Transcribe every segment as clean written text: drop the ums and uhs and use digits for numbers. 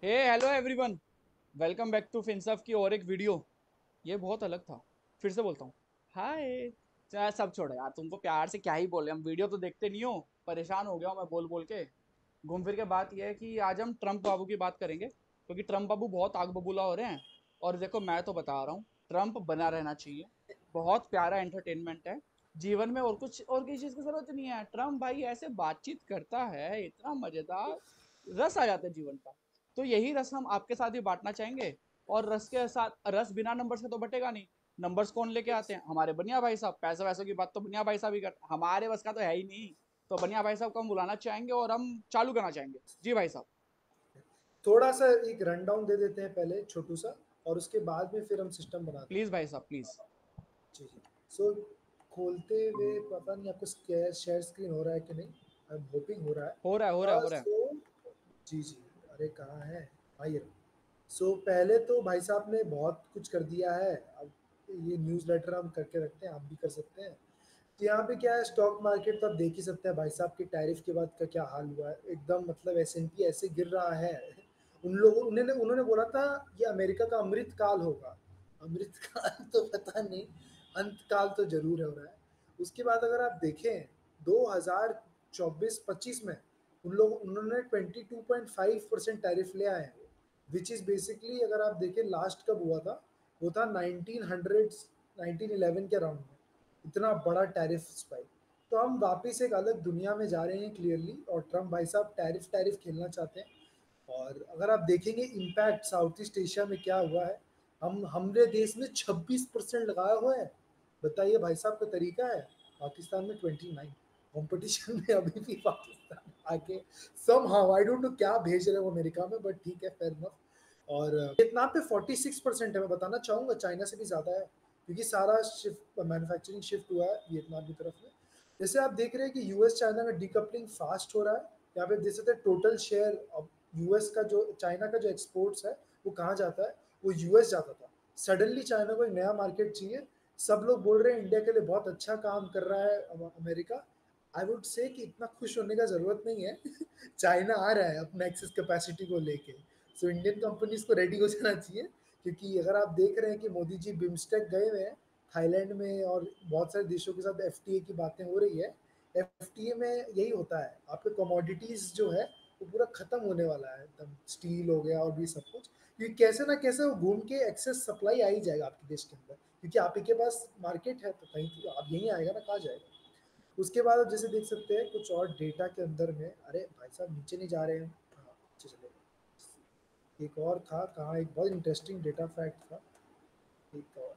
Hey hello everyone, welcome back to फिनसफ की और एक वीडियो। ये बहुत अलग था। फिर से बोलता हूँ, हाय। सब छोड़ो यार, तुमको प्यार से क्या ही बोले, हम वीडियो तो देखते नहीं हो। परेशान हो गया हूँ मैं बोल बोल के। घूम फिर के बात यह है कि आज हम ट्रम्प बाबू की बात करेंगे, क्योंकि ट्रम्प बाबू बहुत आग बबूला हो रहे हैं। और देखो, मैं तो बता रहा हूँ, ट्रम्प बना रहना चाहिए। बहुत प्यारा एंटरटेनमेंट है जीवन में, और कुछ और किसी चीज की जरूरत नहीं है। ट्रम्प भाई ऐसे बातचीत करता है, इतना मजेदार, रस आ जाता है जीवन का। तो यही रस हम आपके साथ भी बांटना चाहेंगे। और रस के साथ, रस बिना नंबर्स के तो बटेगा नहीं। नंबर्स कौन लेके आते हैं? हमारे बनिया भाई साहब। पैसे वैसे की बात तो बनिया भाई साहब ही करते, हमारे बस का तो है ही नहीं। तो बनिया भाई साहब को हम बुलाना चाहेंगे और हम चालू करना चाहेंगे। जी भाई साहब। थोड़ा सा एक रन डाउन दे देते हैं पहले छोटू सा, और उसके बाद में फिर हम सिस्टम बनाते प्लीज हैं। भाई साहब, प्लीज। जी जी। सो खोलते हुए पता नहीं आपको शेयर स्क्रीन हो रहा है कि नहीं। आई एम होपिंग हो रहा है। हो रहा है, हो रहा है, हो रहा है। जी जी। अरे कहाँ है भाई? सो पहले तो भाई साहब ने बहुत कुछ कर दिया है। अब ये न्यूज़ लेटर हम करके रखते हैं, आप भी कर सकते हैं। तो यहाँ पे क्या है, स्टॉक मार्केट तो आप देख ही सकते हैं भाई साहब की टैरिफ के बाद का क्या हाल हुआ है। एकदम मतलब S&P ऐसे गिर रहा है। उन लोगों उन्होंने उन्होंने बोला था ये अमेरिका का अमृत काल होगा। अमृत काल तो पता नहीं, अंत काल तो जरूर हो रहा है। उसके बाद अगर आप देखें 2024-25 में उन्होंने 22.5% टैरिफ ले आए हैं, विच इज़ बेसिकली अगर आप देखें लास्ट कब हुआ था, वो था 1911 के अराउंड में। इतना बड़ा टैरिफ स्पाइक। तो हम वापस एक अलग दुनिया में जा रहे हैं क्लियरली, और ट्रम्प भाई साहब टैरिफ टैरिफ खेलना चाहते हैं। और अगर आप देखेंगे इम्पैक्ट साउथ ईस्ट एशिया में क्या हुआ है, हम हमारे देश में 26% लगाया हुआ है। बताइए भाई साहब का तरीका है। पाकिस्तान में 29। कंपटीशन में अभी भी पाकिस्तान आके somehow I don't know क्या भेज रहे हैं वो अमेरिका में, बट ठीक है, फेयर इनफ। और वियतनाम पे 46% है। मैं बताना चाहूंगा चाइना से भी ज्यादा है, क्योंकि सारा शिफ्ट मैन्युफैक्चरिंग शिफ्ट हुआ है वियतनाम की तरफ में। जैसे आप देख रहे हैं कि यूएस चाइना का डीकपलिंग फास्ट हो रहा है। यहाँ पे देख सकते हैं टोटल शेयर अब यूएस का, जो चाइना का जो एक्सपोर्ट्स है वो कहाँ जाता है, वो यूएस जाता था। सडनली चाइना को एक नया मार्केट चाहिए। सब लोग बोल रहे हैं इंडिया के लिए बहुत अच्छा काम कर रहा है अमेरिका। आई वुड से कि इतना खुश होने का जरूरत नहीं है। चाइना आ रहा है अपना एक्सेस कैपेसिटी को लेके। सो इंडियन कंपनीज को रेडी हो जाना चाहिए, क्योंकि अगर आप देख रहे हैं कि मोदी जी बिम्स्टेक गए हुए हैं थाईलैंड में, और बहुत सारे देशों के साथ एफटीए की बातें हो रही है। एफटीए में यही होता है, आपके कमोडिटीज जो है वो पूरा खत्म होने वाला है, एकदम स्टील हो गया और भी सब कुछ। क्योंकि कैसे ना कैसे वो घूम के एक्सेस सप्लाई आ ही जाएगा आपके देश के अंदर, क्योंकि आप ही के पास मार्केट है तो कहीं तो आप यहीं आएगा ना, कहाँ जाएगा। उसके बाद आप जैसे देख सकते हैं कुछ और डेटा के अंदर में, अरे भाई साहब नीचे नहीं जा रहे हैं। हाँ, नीचे चले गए। एक और था कहाँ, एक बहुत इंटरेस्टिंग डेटा फैक्ट था। एक और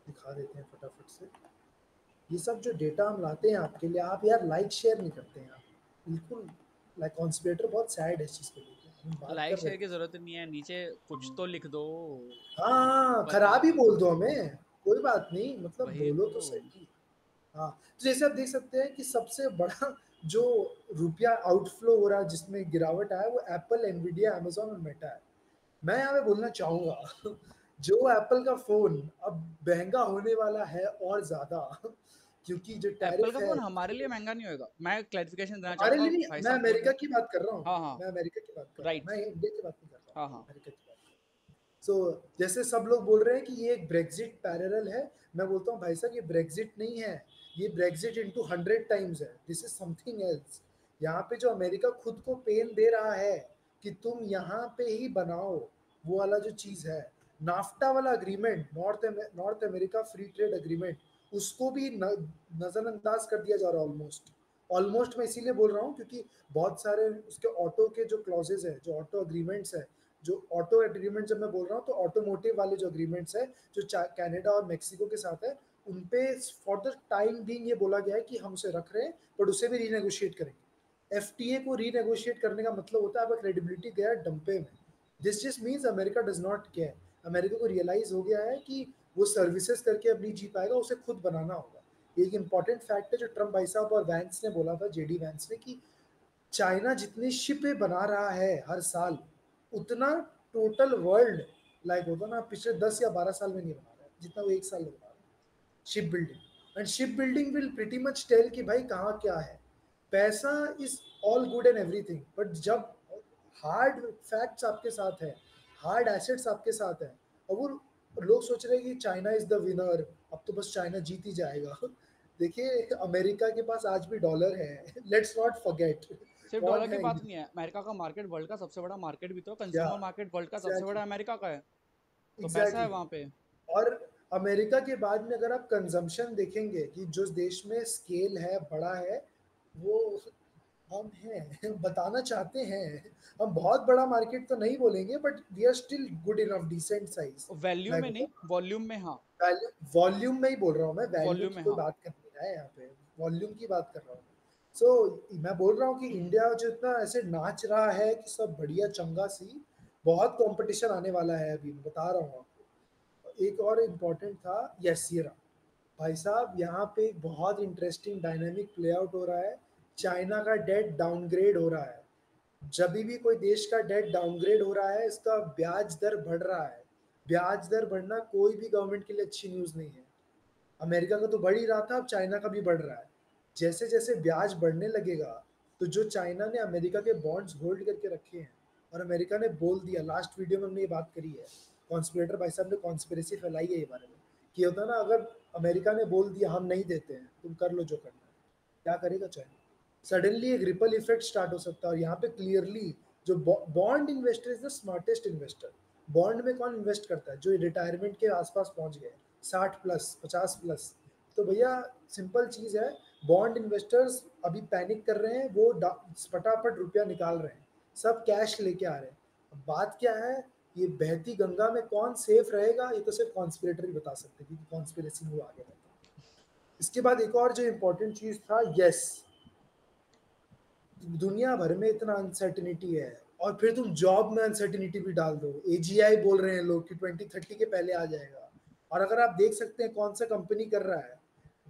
दिखा देते हैं फटाफट से। ये सब जो डेटा हम लाते हैं आपके लिए, आप यार लाइक शेयर नहीं करते हैं आप, बिल्कुल। लाइक कॉन्स्पिरेटर बहुत सैड है इस चीज़ को लेकर, हम बात लाइक कर रहे शेयर की थे। जरूरत नहीं है, नीचे कुछ तो लिख दो। हाँ, बता खराब ही दो। बोल दो हमें, कोई बात नहीं, मतलब वही बोलो तो। तो सही। हाँ, तो जैसे आप देख सकते हैं कि सबसे बड़ा जो रुपया आउटफ्लो हो रहा है, जिसमें गिरावट आया, वो एप्पल, एनवीडिया, अमेजोन और मेटा है। मैं यहाँ पे बोलना चाहूंगा जो एप्पल का फोन अब महंगा होने वाला है और ज्यादा, क्योंकि जो एप्पल टैरिफ का है फोन हमारे लिए महंगा नहीं होगा। मैं क्लैरिफिकेशन देना हमारे चाहूंगा लिए नहीं, भाई मैं साहब को। अमेरिका की बात कर रहा हूँ। हाँ हाँ। मैं अमेरिका की बात कर रहा हूँ, राइट। मैं इंडिया की बात नहीं कर रहा हाँ हूँ, हाँ। अमेरिका की बात कर रहा हूँ। सो जैसे सब लोग बोल रहे हैं कि ये एक ब्रेग्जिट पैरेलल है, मैं बोलता हूँ भाई साहब ये ब्रेग्जिट नहीं है। ये ब्रेग्जिट इंटू 100 टाइम्स है, दिस इज समथिंग एल्स। यहाँ पे जो अमेरिका खुद को पेन दे रहा है कि तुम यहाँ पे ही बनाओ, वो वाला जो चीज़ है, नाफ्टा वाला agreement, north America free trade agreement, उसको भी नज़रअंदाज कर दिया जा रहा है ऑलमोस्ट। ऑलमोस्ट मैं इसीलिए बोल रहा हूँ क्योंकि बहुत सारे उसके ऑटो के जो क्लॉजेज है, जो ऑटो अग्रीमेंट्स है, जो ऑटो एग्रीमेंट जब मैं बोल रहा हूँ तो ऑटोमोटिव वाले जो अग्रीमेंट्स है, जो कनाडा और मेक्सिको के साथ है, उन पे फॉर द टाइम बीइंग ये बोला गया है कि हम उसे रख रहे हैं, बट उसे भी रीनेगोशिएट करेंगे। एफटीए को रीनेगोशिएट करने का मतलब होता है आपका क्रेडिबिलिटी गया डंपे में। This just means America does not care. America को रियलाइज हो गया है कि वो सर्विसेज करके अब नहीं जी पाएगा, उसे खुद बनाना होगा। एक इंपॉर्टेंट फैक्ट है जो ट्रम्प भाई साहब और वैंस ने बोला था, जेडी वैंस ने, कि चाइना जितनी शिपें बना रहा है हर साल, उतना टोटल वर्ल्ड लाइक होता ना पिछले 10 या 12 साल में नहीं बना रहा है, जितना वो एक साल में बना रहा है ship building. And ship building will pretty much tell कि भाई कहाँ क्या है। पैसा is all good and everything, but जब हार्ड फैक्ट्स आपके साथ है, हार्ड एसेट्स आपके साथ है, और वो लोग सोच रहे हैं कि चाइना इज द विनर, अब तो बस चाइना जीत ही जाएगा। देखिए अमेरिका के पास आज भी डॉलर है, लेट्स नॉट फॉरगेट। सिर्फ कौन डॉलर की है बात इंडिया? नहीं है, अमेरिका का मार्केट वर्ल्ड का सबसे बड़ा मार्केट भी तो, क्या कंज्यूमर मार्केट वर्ल्ड का सबसे एग्जैक्टली बड़ा अमेरिका का है। तो पैसा है एग्जैक्टली। वहाँ पे। और अमेरिका के बाद में अगर आप कंजम्पशन देखेंगे कि जो देश में स्केल है बड़ा है, वो हम हैं। बताना चाहते हैं हम बहुत बड़ा मार्केट तो नहीं बोलेंगे, but we are still good enough, decent size. Value मैं में नहीं, वॉल्यूम में हाँ। वॉल्यूम में ही बोल रहा हूँ, मैं वैल्यू वॉल्यूम की में कोई हाँ। बात कर नहीं रहा है यहाँ पे, वॉल्यूम की बात कर रहा हूँ। मैं बोल रहा हूँ कि इंडिया जो इतना ऐसे नाच रहा है कि सब बढ़िया चंगा सी, बहुत कंपटीशन आने वाला है अभी, मैं बता रहा हूँ आपको। एक और इम्पोर्टेंट था, यस ये रहा भाई साहब, यहाँ पे एक बहुत इंटरेस्टिंग डायनामिक प्ले आउट हो रहा है। चाइना का डेट डाउनग्रेड हो रहा है। जब भी कोई देश का डेट डाउनग्रेड हो रहा है, इसका ब्याज दर बढ़ रहा है। ब्याज दर बढ़ना कोई भी गवर्नमेंट के लिए अच्छी न्यूज़ नहीं है। अमेरिका का तो बढ़ ही रहा था, अब चाइना का भी बढ़ रहा है। जैसे जैसे ब्याज बढ़ने लगेगा, तो जो चाइना ने अमेरिका के बॉन्ड्स होल्ड करके रखे हैं, और अमेरिका ने बोल दिया, लास्ट वीडियो में हमने ये बात करी है, कॉन्स्पिरेटर भाई साहब ने कॉन्स्पिरेसी फैलाई है ये बारे में, कि होता ना, अगर अमेरिका ने बोल दिया हम नहीं देते हैं, तुम कर लो जो करना है, क्या करेगा चाइना? सडनली एक रिपल इफेक्ट स्टार्ट हो सकता है। और यहाँ पे क्लियरली जो bond investor is the smartest investor. Bond में कौन इन्वेस्ट करता है? जो रिटायरमेंट के आसपास पहुंच गए, 60+, 50+। तो भैया सिंपल चीज है, बॉन्ड इन्वेस्टर्स अभी पैनिक कर रहे हैं, वो फटाफट रुपया निकाल रहे हैं, सब कैश लेके आ रहे हैं। अब बात क्या है, ये बहती गंगा में कौन सेफ रहेगा, ये तो सिर्फ कॉन्स्पिरेटर ही बता सकते हैं, क्योंकि कॉन्स्पिरेसी में वो आगे रहता है। इसके बाद एक और जो इम्पोर्टेंट चीज था, यस, दुनिया भर में इतना अनसर्टिनिटी है, और फिर तुम जॉब में अनसर्टिनिटी भी डाल दो। एजीआई बोल रहे हैं लोग कि 2030 के पहले आ जाएगा। और अगर आप देख सकते हैं कौन सा कंपनी कर रहा है,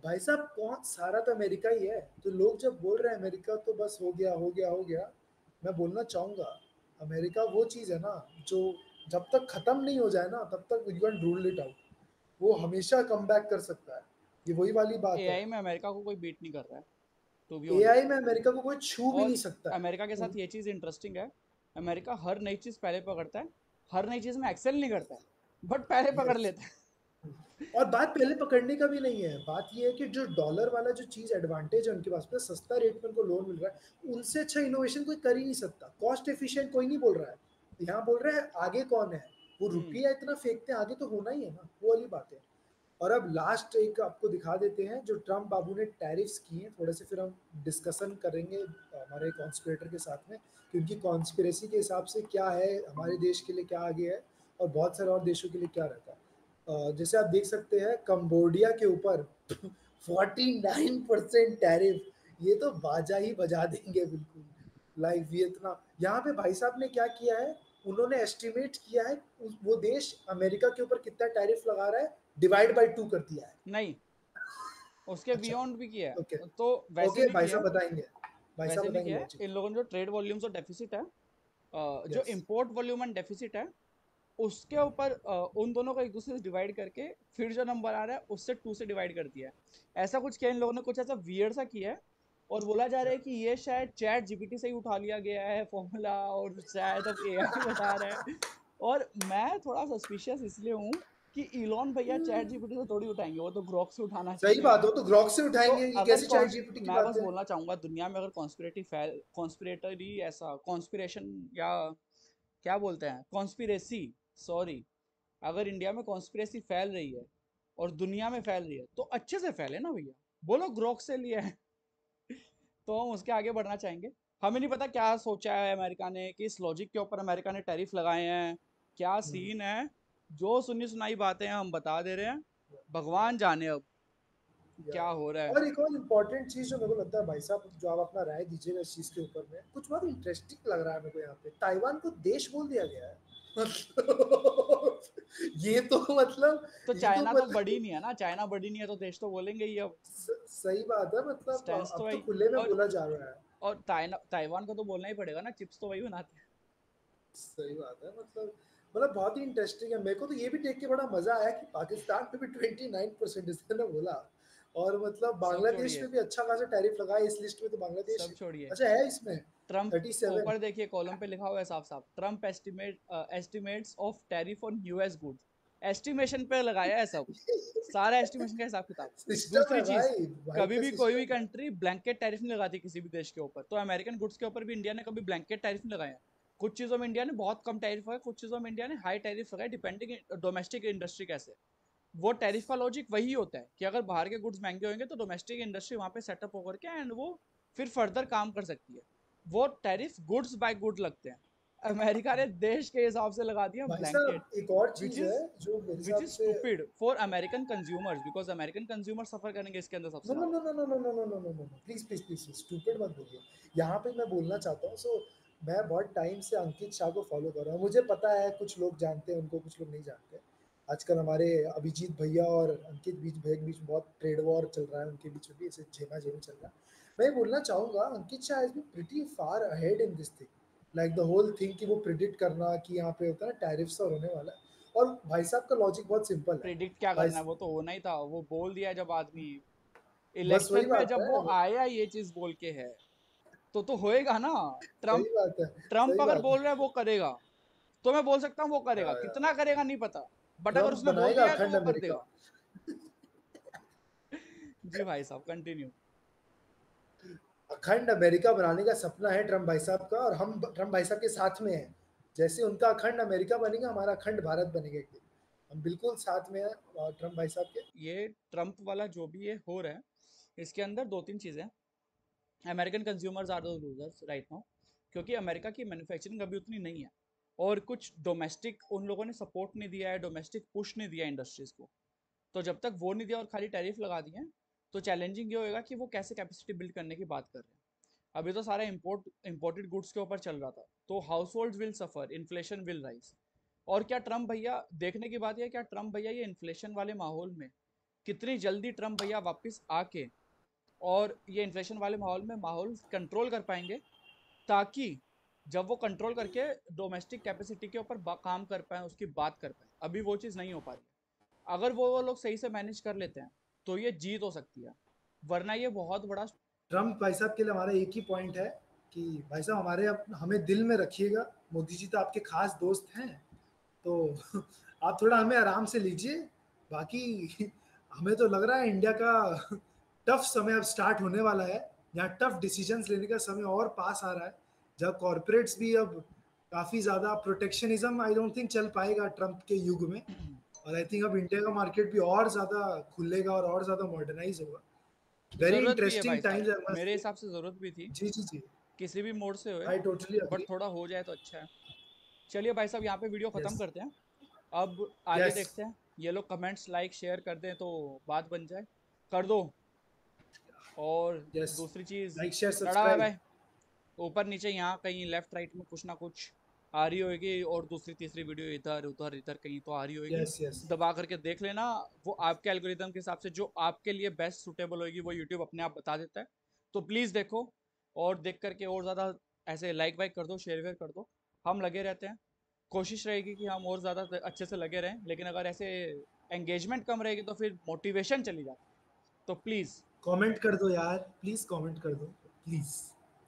भाई साहब कौन, सारा तो अमेरिका ही है। तो लोग जब बोल रहे हैं अमेरिका तो बस हो गया हो गया हो गया, मैं बोलना चाहूंगा, अमेरिका वो चीज़ है ना, जो जब तक खत्म नहीं हो जाए ना, तब तक we can rule it out. वो हमेशा कम बैक कर सकता है। ये वही वाली बात है। एआई में अमेरिका को कोई बीट नहीं कर रहा है, टू बी एआई ऑनेस्ट। में अमेरिका को कोई छू भी नहीं और सकता अमेरिका के है। साथ ये चीज़ इंटरेस्टिंग है, अमेरिका हर नई चीज़ पहले पकड़ता है, हर नई चीज़ में एक्सेल नहीं करता है, बट पहले पकड़ यस, लेता है। और बात पहले पकड़ने का भी नहीं है, बात ये है कि जो डॉलर वाला जो चीज एडवांटेज है उनके पास में, सस्ता रेट में उनको लोन मिल रहा है, उनसे अच्छा इनोवेशन कोई कर ही नहीं सकता। कॉस्ट एफिशिएंट कोई नहीं बोल रहा है, यहाँ बोल रहे हैं आगे कौन है। वो हम्म। रुपया इतना फेंकते हैं, आगे तो होना ही है ना, वो वाली बात है। और अब लास्ट एक आपको दिखा देते हैं, जो ट्रम्प बाबू ने टैरिफ्स किए हैं, थोड़े से फिर हम डिस्कशन करेंगे हमारे कॉन्स्पिरेटर के साथ में, क्योंकि कॉन्स्पिरेसी के हिसाब से क्या है हमारे देश के लिए, क्या आगे है, और बहुत सारे और देशों के लिए क्या रहता है। जैसे आप देख सकते हैं कंबोडिया के ऊपर 49% टैरिफ, ये तो बाजा ही बजा देंगे बिल्कुल। लाइक वियतनाम, यहाँ पे भाई साहब ने क्या किया है, उन्होंने एस्टिमेट किया है वो देश अमेरिका के ऊपर कितना टैरिफ लगा रहा है, डिवाइड बाय 2 कर दिया है। नहीं, उसके अच्छा, बियॉन्ड भी किया ओके, है, तो वैसे ओके नहीं भाई किया साहब है। बताएंगे, भाई साहब वैसे नहीं बताएंगे किया है, लॉजिक। इन लोगों ने जो ट्रेड वॉल्यूम्स और डेफिसिट है, जो yes, import volume and deficit है, उसके ऊपर उन दोनों को एक दूसरे से डिवाइड करके फिर जो नंबर आ रहा है उससे 2 से डिवाइड कर दिया है। ऐसा कुछ किया इन लोगों ने, कुछ ऐसा वियर्ड सा किया है। और बोला जा रहा है कि ये शायद चैट जीपीटी से ही उठा लिया गया है फॉर्मूला, और शायद अब एआई बता रहा है। और मैं थोड़ा सस्पिशियस इसलिए हूँ कि इलॉन भैया चैट जीपीटी से थोड़ी उठाएंगे, वो तो ग्रोक से उठाना सही चाहिए। बात हो तो ग्रॉक से तो उठाएंगे, ये अगर कैसी चैट जीपीटी की मैं बात बस है? बोलना चाहूंगा, दुनिया में अगर कॉन्स्पिरेटिव फैल कॉन्स्पिरेटरी ऐसा कॉन्स्पिरेशन, या क्या बोलते हैं, कॉन्स्पिरेसी, सॉरी, अगर इंडिया में कॉन्स्पिरेसी फैल रही है और दुनिया में फैल रही है, तो अच्छे से फैले ना भैया। बोलो ग्रोक से लिया है। तो हम उसके आगे बढ़ना चाहेंगे। हमें नहीं पता क्या सोचा है अमेरिका ने, किस लॉजिक के ऊपर अमेरिका ने टैरिफ लगाए हैं, क्या सीन है। जो सुनी सुनाई बातें हैं हम बता दे रहे हैं, भगवान जाने अब क्या हो रहा है। और एक और इम्पोर्टेंट चीज जो मेरे को लगता है भाई साहब, जो आप अपना राय दीजिएगा इस चीज के ऊपर में, कुछ बहुत इंटरेस्टिंग लग रहा है मेरे को, यहाँ पे ताइवान को देश बोल दिया गया है। मतलब ये तो मतलब, तो ये तो चाइना तो बड़ी मतलब नहीं है ना, चाइना बड़ी नहीं है तो देश तो बोलेंगे ही अब। सही बात है, मतलब स्टैंड तो अब तो वही। खुले में और बोला जा रहा है। ताइवान को तो बोलना ही पड़ेगा ना, चिप्स तो वही बनाते हैं। सही बात है, मतलब बहुत ही इंटरेस्टिंग है। मेरे को तो ये भी देख के बड़ा मजा आया कि पाकिस्तान पे भी 29% इसने ना बोला, और मतलब सब बांग्लादेश छोड़िए, में भी अच्छा खासा टैरिफ लगा है इस लिस्ट में, तो बांग्लादेश सब छोड़िए। अच्छा है इसमें। ट्रम्प 37। ऊपर देखिए कॉलम पे लिखा हुआ है साफ साफ, Trump estimates of tariff on US goods. Estimation पे लगाया है सब, सारा एस्टिमेशन का हिसाब किताब। सिस्टम है दूसरी चीज, भाई, भाई कभी का भी कोई भी सिस्टम है। कंट्री ब्लैंकेट टैरिफ नहीं लगाती किसी भी देश के ऊपर, तो अमेरिकन गुड्स के ऊपर भी इंडिया ने कभी ब्लैंकेट टैरिफ नहीं लगाया। कुछ चीजों में इंडिया ने बहुत कम टैरिफ लगाया, कुछ चीजों में इंडिया ने हाई टैरिफ लगाया, डिपेंडिंग डोमेस्टिक इंडस्ट्री कैसे। वो टैरिफ का लॉजिक वही होता है कि अगर बाहर के गुड्स महंगे होंगे तो डोमेस्टिक इंडस्ट्री वहां पे सेटअप होकर के एंड वो फिर फर्दर काम कर सकती है। वो टैरिफ गुड्स बाय गुड लगते हैं। अमेरिका ने देश के हिसाब से लगा दिया भाई ब्लैंकेट, साहब एक और विच चीज है इज जो मेरे विच हिसाब इज से, stupid for American consumers, because American consumer suffer करेंगे इसके अंदर सबसे नो नो ज्यादा। No no no no no no no no no, please please please stupid मत बोलिए। यहाँ पे मैं बोलना चाहता हूँ, सो मैं बहुत टाइम से अंकित शाह को फॉलो कर रहा हूँ। मुझे पता है कुछ लोग जानते हैं उनको, कुछ लोग नहीं जानते। आजकल हमारे अभिजीत भैया और अंकित बीच भैया के बीच बहुत ट्रेड वॉर चल रहा है, उनके बीच में भी ऐसे झेमा झेमी चल रहा है। मैं ये बोलना चाहूंगा Ankit Shah is be pretty far ahead in this thing, like the whole thing कि वो प्रिडिक्ट करना कि यहाँ पे होता है टैरिफ्स और होने वाला है। और भाई साहब का लॉजिक बहुत सिंपल है। प्रिडिक्ट क्या भाई करना है, वो तो होना ही था, वो बोल दिया जब आदमी बस वही इलेक्शन में बात जब वो है, आया ये चीज बोल के है, तो होएगा ना। सही ट्रम्प बात है, ट्रम्प सही अगर बात बोल है। रहा है वो करेगा, तो मैं बोल सकता हूँ वो करेगा, कितना यार, करेगा नहीं पता, बट अगर ट्रम्प उसने बोल बनाएगा दिया है तो अखंड वो कर अमेरिका। देगा। जी भाई साहब कंटिन्यू। अखंड अमेरिका बनाने का सपना है ट्रम्प भाई साहब का, और हम ट्रम्प भाई साहब के साथ में हैं। जैसे उनका अखंड अमेरिका बनेगा, हमारा अखंड भारत बनेगा एक दिन। हम बिल्कुल साथ में हैं ट्रम्प भाई साहब के। ये ट्रम्प वाला जो भी ये हो रहा है, इसके अंदर दो तीन चीज़ें हैं। American consumers are the losers right now, क्योंकि अमेरिका की मैन्युफैक्चरिंग अभी उतनी नहीं है, और कुछ डोमेस्टिक उन लोगों ने सपोर्ट नहीं दिया है, डोमेस्टिक पुश नहीं दिया इंडस्ट्रीज़ को। तो जब तक वो नहीं दिया और खाली टैरिफ लगा दिए हैं, तो चैलेंजिंग ये होएगा कि वो कैसे कैपेसिटी बिल्ड करने की बात कर रहे हैं। अभी तो सारा इंपोर्टेड गुड्स के ऊपर चल रहा था, तो house hold will suffer, inflation will rise. और क्या ट्रम्प भैया, देखने की बात यह है क्या ट्रम्प भैया ये इन्फ्लेशन वाले माहौल में कितनी जल्दी ट्रम्प भैया वापस आके और ये इन्फ्लेशन वाले माहौल कंट्रोल कर पाएंगे, ताकि जब वो कंट्रोल करके डोमेस्टिक कैपेसिटी के ऊपर काम कर पाए, उसकी बात कर पाए। अभी वो चीज़ नहीं हो पा रही है। अगर वो लोग सही से मैनेज कर लेते हैं तो ये जीत हो सकती है, वरना ये बहुत बड़ा। ट्रम्प भाई साहब के लिए हमारा एक ही पॉइंट है कि भाई साहब हमारे हमें दिल में रखिएगा। मोदी जी तो आपके खास दोस्त हैं, तो आप थोड़ा हमें आराम से लीजिए। बाकी हमें तो लग रहा है इंडिया का टफ समय अब स्टार्ट होने वाला है। यहाँ टफ डिसीजंस लेने का समय और पास आ रहा है, जब कॉरपोरेट्स भी अब काफी ज्यादा प्रोटेक्शनिज्म आई डोंट थिंक चल पाएगा ट्रम्प के युग में। और आई थिंक अब इंडिया का मार्केट भी और ज्यादा खुलेगा और ज्यादा मॉडर्नाइज होगा। वेरी ज़रूरत भी है भाई इंटरेस्टिंग साहब, टाइम्स आई मस्ट मेरे से। हिसाब से ज़रूरत भी थी, जी जी जी, किसी भी मोड से होए, आई टोटली बट अग्री। थोड़ा हो जाए तो अच्छा है। चलिए भाई साहब यहाँ पे वीडियो ख़त्म यस करते हैं, अब आगे यस देखते हैं। ये लोग कमेंट्स लाइक शेयर कर दें तो बात बन जाए, कर दो। और यस, दूसरी चीज़, like share tata bye subscribe. Bye. ऊपर नीचे यहाँ कहीं लेफ्ट राइट में कुछ ना कुछ आ रही होगी, और दूसरी तीसरी वीडियो इधर उधर इधर कहीं तो आ रही होगी। यस यस, दबा करके देख लेना, वो आपके एल्गोरिदम के हिसाब से जो आपके लिए बेस्ट सुटेबल होगी वो यूट्यूब अपने आप बता देता है। तो प्लीज़ देखो, और देख करके और ज़्यादा ऐसे लाइक वाइक कर दो, शेयर वेयर कर दो। हम लगे रहते हैं, कोशिश रहेगी कि हम और ज़्यादा अच्छे से लगे रहें, लेकिन अगर ऐसे एंगेजमेंट कम रहेगी तो फिर मोटिवेशन चली जाती है। तो प्लीज़ कमेंट कर दो यार, प्लीज कमेंट कर दो, प्लीज।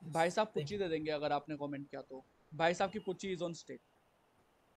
भाई साहब थैंक पुच्ची यू। दे देंगे अगर आपने कमेंट किया तो। भाई साहब की पुच्ची इज ऑन स्टेक।